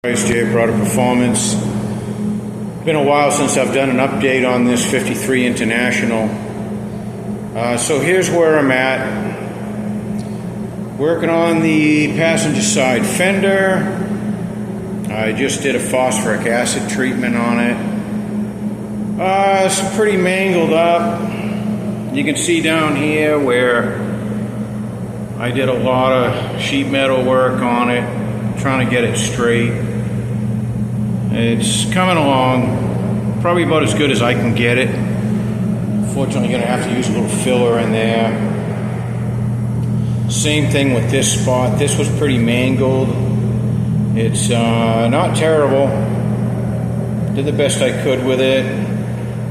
Product Performance. Been a while since I've done an update on this 53 International. So here's where I'm at. Working on the passenger side fender. I just did a phosphoric acid treatment on it. It's pretty mangled up. You can see down here where I did a lot of sheet metal work on it, trying to get it straight. It's coming along probably about as good as I can get it. Fortunately, going to have to use a little filler in there. Same thing with this spot. This was pretty mangled. It's not terrible. Did the best I could with it.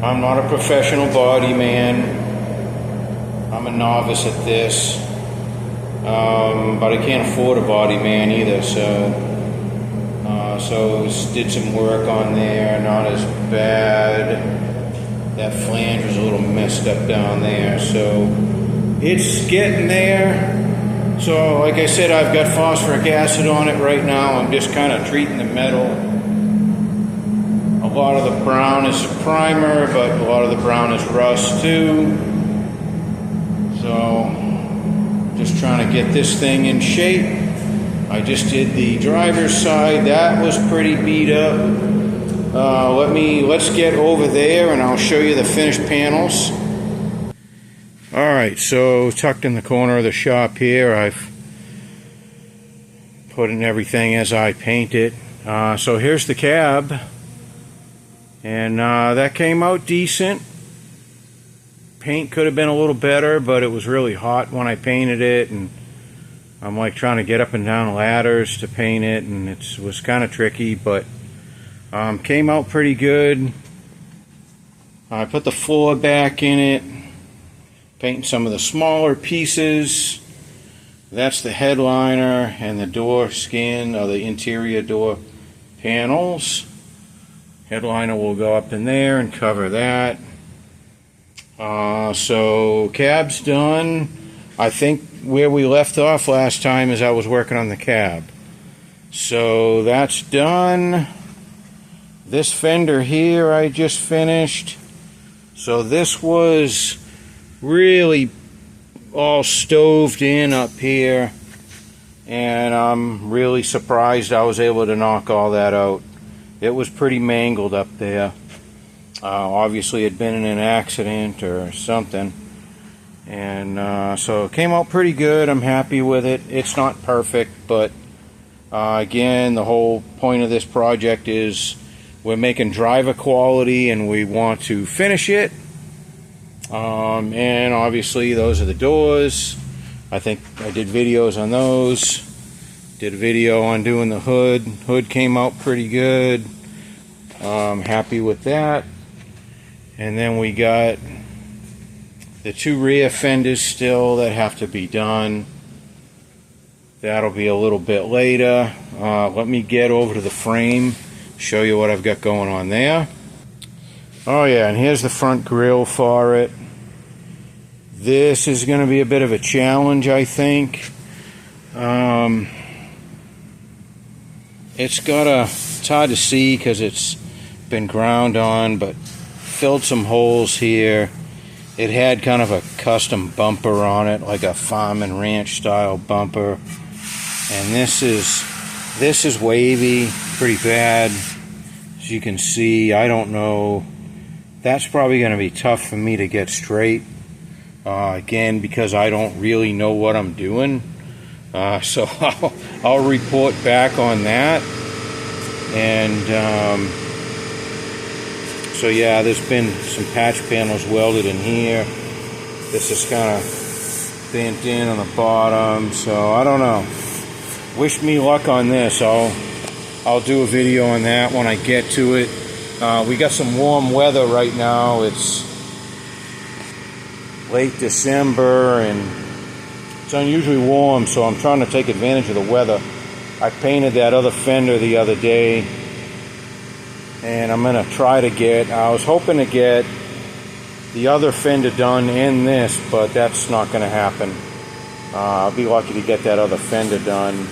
I'm not a professional body man. I'm a novice at this. But I can't afford a body man either, so did some work on there, not as bad. That flange was a little messed up down there, so it's getting there. So like I said, I've got phosphoric acid on it right now. I'm just kind of treating the metal. A lot of the brown is a primer, but a lot of the brown is rust too. So just trying to get this thing in shape. I just did the driver's side. That was pretty beat up. Let's get over there and I'll show you the finished panels. Alright, so tucked in the corner of the shop here, I've put in everything as I paint it. So here's the cab. And that came out decent. Paint could have been a little better, but it was really hot when I painted it, and I'm like trying to get up and down ladders to paint it, and it was kind of tricky, but came out pretty good. I put the floor back in it, painting some of the smaller pieces. That's the headliner and the door skin, or the interior door panels. Headliner will go up in there and cover that. So cab's done. I think where we left off last time is I was working on the cab. So that's done. This fender here I just finished. So this was really all stoved in up here, and I'm really surprised I was able to knock all that out. It was pretty mangled up there. Obviously it had been in an accident or something. And so it came out pretty good. I'm happy with it. It's not perfect, but again, the whole point of this project is we're making driver quality and we want to finish it. And obviously those are the doors. I think I did videos on those. Did a video on doing the hood. Hood came out pretty good. Happy with that. And then we got the two rear fenders still that have to be done. That'll be a little bit later. Let me get over to the frame, show you what I've got going on there. Oh yeah, and here's the front grille for it. This is going to be a bit of a challenge, I think. It's hard to see because it's been ground on, but filled some holes here. It had kind of a custom bumper on it, like a farm and ranch style bumper. And this is wavy, pretty bad. As you can see, I don't know. That's probably going to be tough for me to get straight. Again, because I don't really know what I'm doing. So I'll report back on that. And so yeah, there's been some patch panels welded in here. This is kind of bent in on the bottom, so I don't know. Wish me luck on this. I'll do a video on that when I get to it. We got some warm weather right now. It's late December and it's unusually warm, so I'm trying to take advantage of the weather. I painted that other fender the other day, and I'm going to try to I was hoping to get the other fender done in this, but that's not going to happen. I'll be lucky to get that other fender done.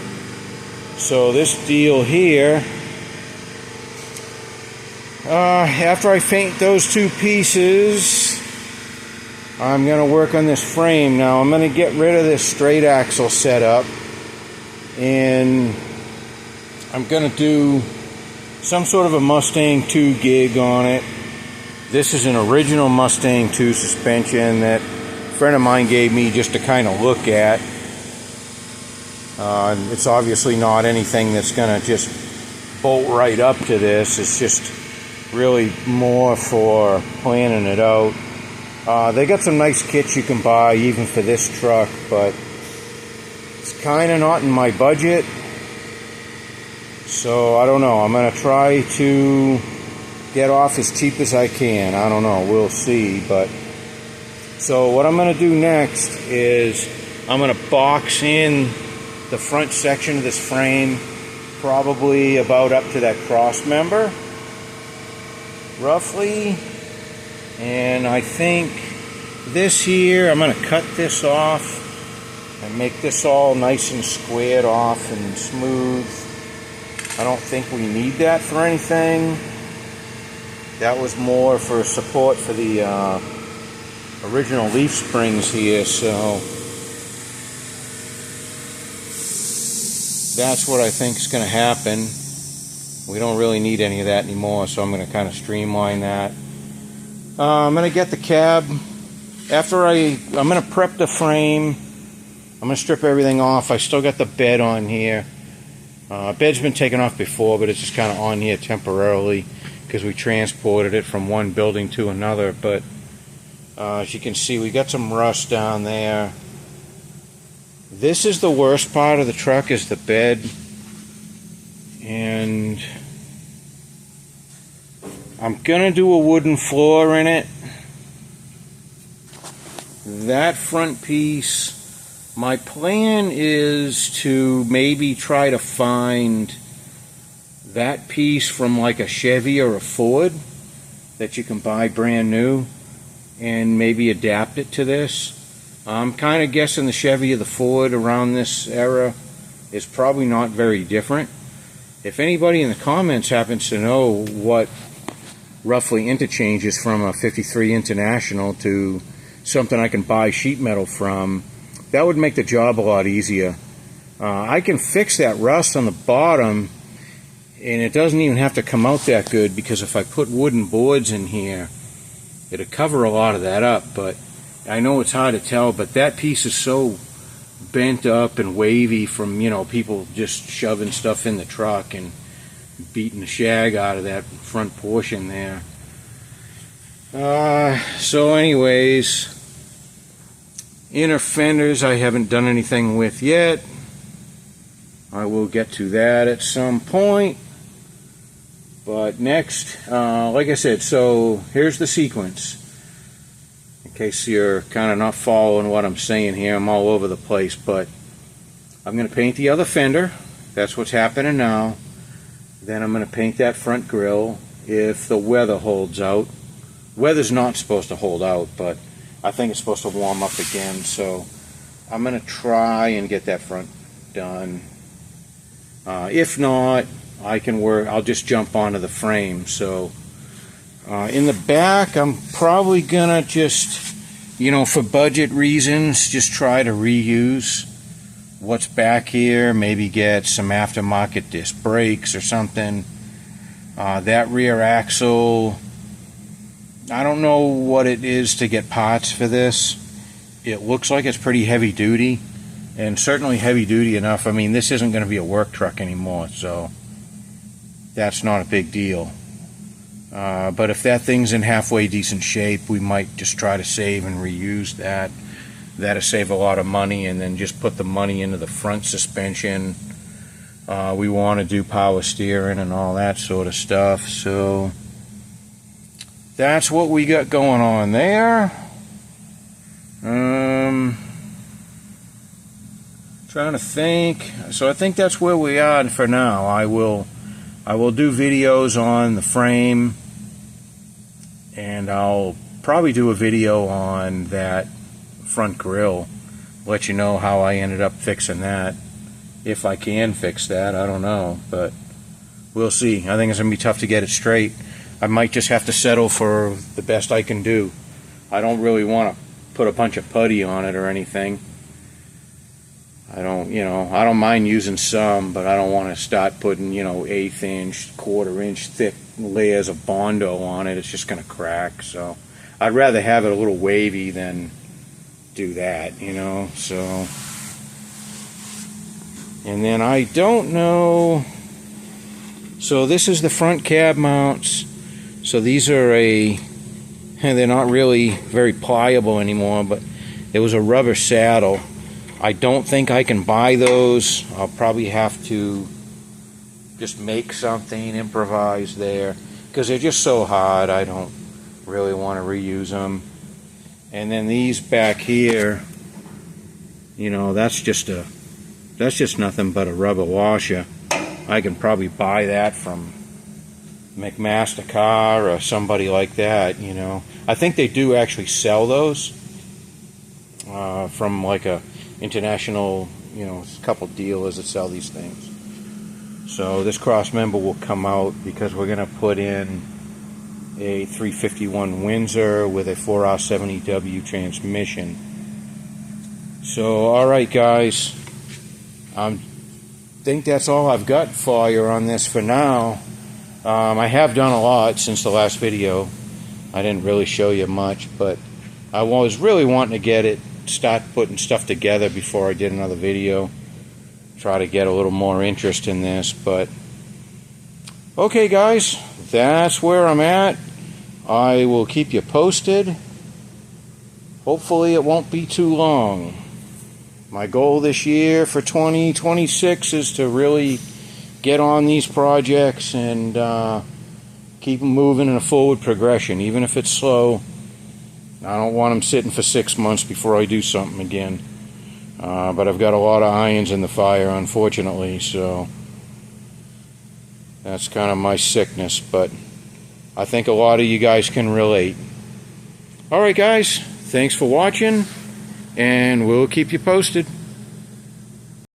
So this deal here After I paint those two pieces, I'm going to work on this frame. Now I'm going to get rid of this straight axle setup, and I'm going to do some sort of a Mustang 2 gig on it. This is an original Mustang 2 suspension that a friend of mine gave me just to kind of look at. It's obviously not anything that's going to just bolt right up to this. It's just really more for planning it out. They got some nice kits you can buy even for this truck, but it's kind of not in my budget. So I don't know. I'm going to try to get off as cheap as I can. I don't know. We'll see. But so what I'm going to do next is I'm going to box in the front section of this frame, probably about up to that cross member, roughly. And I think this here, I'm going to cut this off and make this all nice and squared off and smooth. I don't think we need that for anything. That was more for support for the original leaf springs here, so that's what I think is going to happen. We don't really need any of that anymore, so I'm going to kind of streamline that. I'm going to get the cab. After I'm going to prep the frame. I'm going to strip everything off. I still got the bed on here. Bed's been taken off before, but it's just kind of on here temporarily because we transported it from one building to another. But as you can see, we got some rust down there. This is the worst part of the truck, is the bed. And I'm gonna do a wooden floor in it. That front piece, my plan is to maybe try to find that piece from like a Chevy or a Ford that you can buy brand new and maybe adapt it to this. I'm kind of guessing the Chevy or the Ford around this era is probably not very different. If anybody in the comments happens to know what roughly interchanges from a 53 International to something I can buy sheet metal from, that would make the job a lot easier. I can fix that rust on the bottom, and it doesn't even have to come out that good, because if I put wooden boards in here, it'll cover a lot of that up. But I know it's hard to tell, but that piece is so bent up and wavy from, you know, people just shoving stuff in the truck and beating the shag out of that front portion there. So anyways, inner fenders I haven't done anything with yet. I will get to that at some point. But next, like I said, so here's the sequence. In case you're kind of not following what I'm saying here, I'm all over the place, but I'm going to paint the other fender. That's what's happening now. Then I'm going to paint that front grille if the weather holds out. Weather's not supposed to hold out, but I think it's supposed to warm up again, so I'm going to try and get that front done. If not, I can work. I'll just jump onto the frame. So in the back, I'm probably gonna just, you know, for budget reasons, just try to reuse what's back here. Maybe get some aftermarket disc brakes or something. That rear axle, I don't know what it is to get parts for this. It looks like it's pretty heavy duty, and certainly heavy duty enough. I mean, this isn't going to be a work truck anymore, so that's not a big deal. But if that thing's in halfway decent shape, we might just try to save and reuse that. That'll save a lot of money, and then just put the money into the front suspension. We want to do power steering and all that sort of stuff, so that's what we got going on there. Trying to think. So I think that's where we are for now. I will do videos on the frame, and I'll probably do a video on that front grille. Let you know how I ended up fixing that. If I can fix that, I don't know, but we'll see. I think it's going to be tough to get it straight. I might just have to settle for the best I can do. I don't really want to put a bunch of putty on it or anything. I don't mind using some, but I don't want to start putting, 1/8 inch, 1/4 inch thick layers of Bondo on it. It's just going to crack. So I'd rather have it a little wavy than do that, so. And then I don't know. So this is the front cab mounts. So these are they're not really very pliable anymore, but it was a rubber saddle. I don't think I can buy those. I'll probably have to just make something, improvise there, because they're just so hard. I don't really want to reuse them. And then these back here, that's just nothing but a rubber washer. I can probably buy that from McMaster Car or somebody like that, I think they do actually sell those from like a international, a couple dealers that sell these things. So this cross member will come out because we're going to put in a 351 Windsor with a 4R70W transmission. So, alright guys, I think that's all I've got for you on this for now. I have done a lot since the last video. I didn't really show you much, but I was really wanting to start putting stuff together before I did another video. Try to get a little more interest in this, but okay guys, that's where I'm at. I will keep you posted. Hopefully it won't be too long. My goal this year for 2026 is to really get on these projects and keep them moving in a forward progression, even if it's slow. I don't want them sitting for 6 months before I do something again. But I've got a lot of irons in the fire, unfortunately, so that's kind of my sickness, but I think a lot of you guys can relate. Alright guys, thanks for watching, and we'll keep you posted.